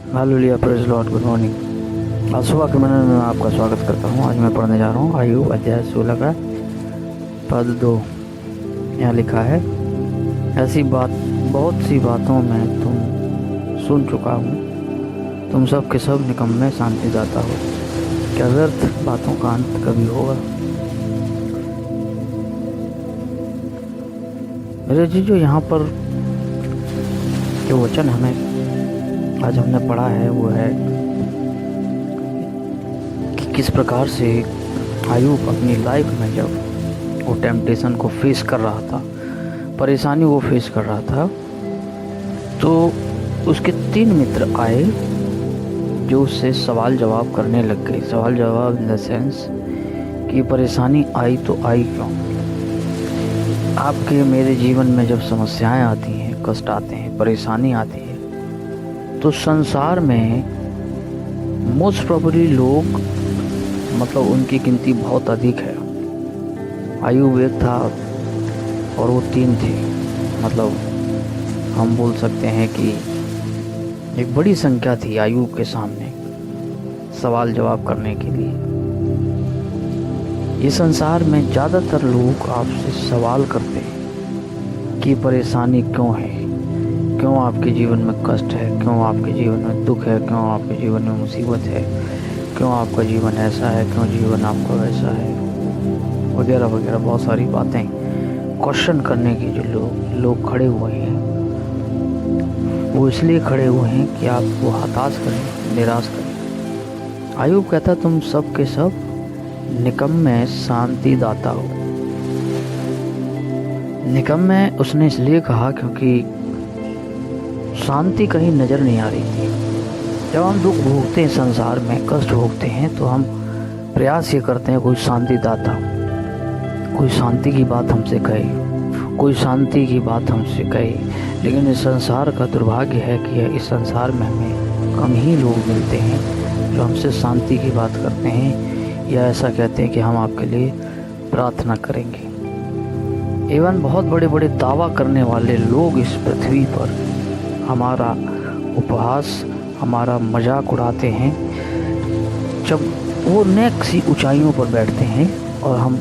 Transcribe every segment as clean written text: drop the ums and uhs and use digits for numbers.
Hallelujah, praise Lord, good morning. आज सुबह के मैंने में आपका स्वागत करता हूँ। आज मैं पढ़ने जा रहा हूँ अय्यूब अध्याय 16 का पद 2। यहाँ लिखा है, ऐसी बात बहुत सी बातों में तुम सुन चुका हूँ, तुम सब के सब निकम्मे शांतिदाता हो। क्या व्यर्थ बातों का अंत कभी होगा? मेरे जी, जो यहाँ पर जो वचन हमें आज हमने पढ़ा है वो है कि किस प्रकार से अय्यूब अपनी लाइफ में जब वो टेम्पटेशन को फेस कर रहा था, परेशानी वो फेस कर रहा था, तो उसके 3 मित्र आए जो उससे सवाल जवाब करने लग गए। सवाल जवाब इन द सेंस कि परेशानी आई तो आई क्यों? आपके मेरे जीवन में जब समस्याएं आती हैं, कष्ट आते हैं, परेशानी आती है, तो संसार में मोस्ट प्रोबेबली लोग, मतलब उनकी गिनती बहुत अधिक है। अय्यूब एक था और वो 3 थे। मतलब हम बोल सकते हैं कि एक बड़ी संख्या थी अय्यूब के सामने सवाल जवाब करने के लिए। ये संसार में ज़्यादातर लोग आपसे सवाल करते हैं कि परेशानी क्यों है, क्यों आपके जीवन में कष्ट है, क्यों आपके जीवन में दुख है, क्यों आपके जीवन में मुसीबत है, क्यों आपका जीवन ऐसा है, क्यों जीवन आपका वैसा है, वगैरह वगैरह। बहुत सारी बातें क्वेश्चन करने की जो लोग खड़े हुए हैं, वो इसलिए खड़े हुए हैं कि आपको हताश करें, निराश करें। अय्यूब कहता, तुम सब के सब निकम्मे शांतिदाता हो। निकम्मे उसने इसलिए कहा क्योंकि शांति कहीं नज़र नहीं आ रही थी। जब हम दुख भोगते हैं, संसार में कष्ट भोगते हैं, तो हम प्रयास ये करते हैं कोई शांतिदाता, कोई शांति की बात हमसे कहे, कोई शांति की बात हमसे कहे। लेकिन इस संसार का दुर्भाग्य है कि इस संसार में हमें कम ही लोग मिलते हैं जो हमसे शांति की बात करते हैं या ऐसा कहते हैं कि हम आपके लिए प्रार्थना करेंगे। इवन बहुत बड़े बड़े दावा करने वाले लोग इस पृथ्वी पर हमारा उपहास, हमारा मजाक उड़ाते हैं जब वो नेक सी ऊंचाइयों पर बैठते हैं और हम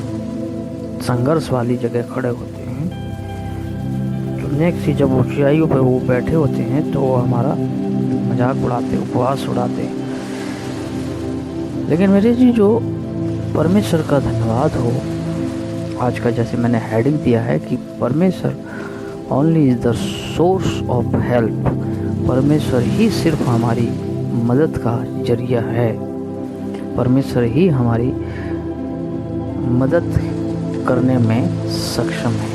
संघर्ष वाली जगह खड़े होते हैं। तो नेक सी जब ऊंचाइयों पर वो बैठे होते हैं तो वो हमारा मजाक उड़ाते, उपहास उड़ाते हैं। लेकिन मेरे जी, जो परमेश्वर का धन्यवाद हो, आज का जैसे मैंने हेडिंग दिया है कि परमेश्वर only is the source of help. परमेश्वर ही सिर्फ हमारी मदद का जरिया है। परमेश्वर ही हमारी मदद करने में सक्षम है।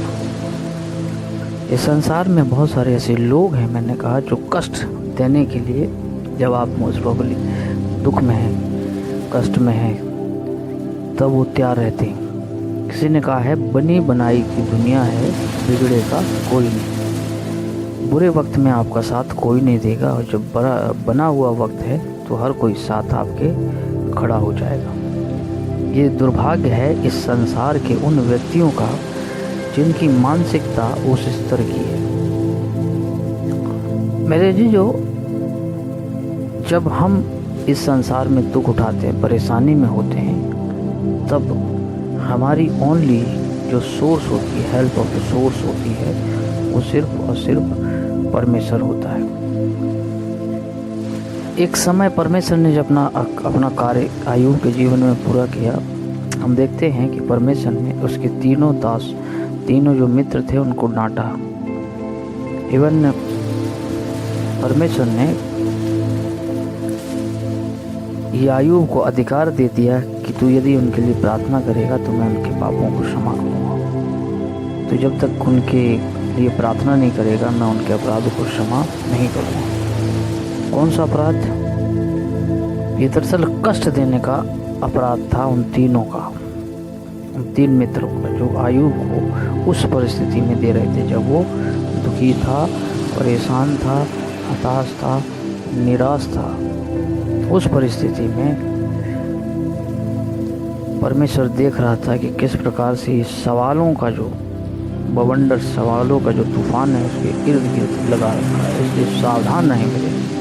इस संसार में बहुत सारे ऐसे लोग हैं, मैंने कहा, जो कष्ट देने के लिए, जब आप मोस्ट प्रोबेबली दुख में हैं, कष्ट में हैं, तब वो तैयार रहते हैं। किसी ने कहा है, बनी बनाई की दुनिया है, बिगड़ेगा कोई नहीं। बुरे वक्त में आपका साथ कोई नहीं देगा, और जब बना हुआ वक्त है तो हर कोई साथ आपके खड़ा हो जाएगा। ये दुर्भाग्य है इस संसार के उन व्यक्तियों का जिनकी मानसिकता उस स्तर की है। मेरे जी, जो जब हम इस संसार में दुख उठाते हैं, परेशानी में होते हैं, तब हमारी ओनली जो सोर्स होती है, हेल्प ऑफ द सोर्स होती है, वो सिर्फ और सिर्फ परमेश्वर होता है। एक समय परमेश्वर ने जब अपना कार्य अय्यूब के जीवन में पूरा किया, हम देखते हैं कि परमेश्वर ने उसके तीनों जो मित्र थे उनको डांटा। इवन परमेश्वर ने ये अय्यूब को अधिकार दे दिया कि तू यदि उनके लिए प्रार्थना करेगा तो मैं उनके पापों को क्षमा करूँगा। तो जब तक उनके लिए प्रार्थना नहीं करेगा, मैं उनके अपराधों को क्षमा नहीं करूँगा। कौन सा अपराध? ये दरअसल कष्ट देने का अपराध था उन तीनों का, उन 3 मित्रों का, जो अय्यूब को उस परिस्थिति में दे रहे थे जब वो दुखी था, परेशान था, हताश था, निराश था। उस परिस्थिति में परमेश्वर देख रहा था कि किस प्रकार से इस सवालों का जो बवंडर, सवालों का जो तूफान है उसके इर्द गिर्द लगा रखा है, इसलिए सावधान रहें मेरे।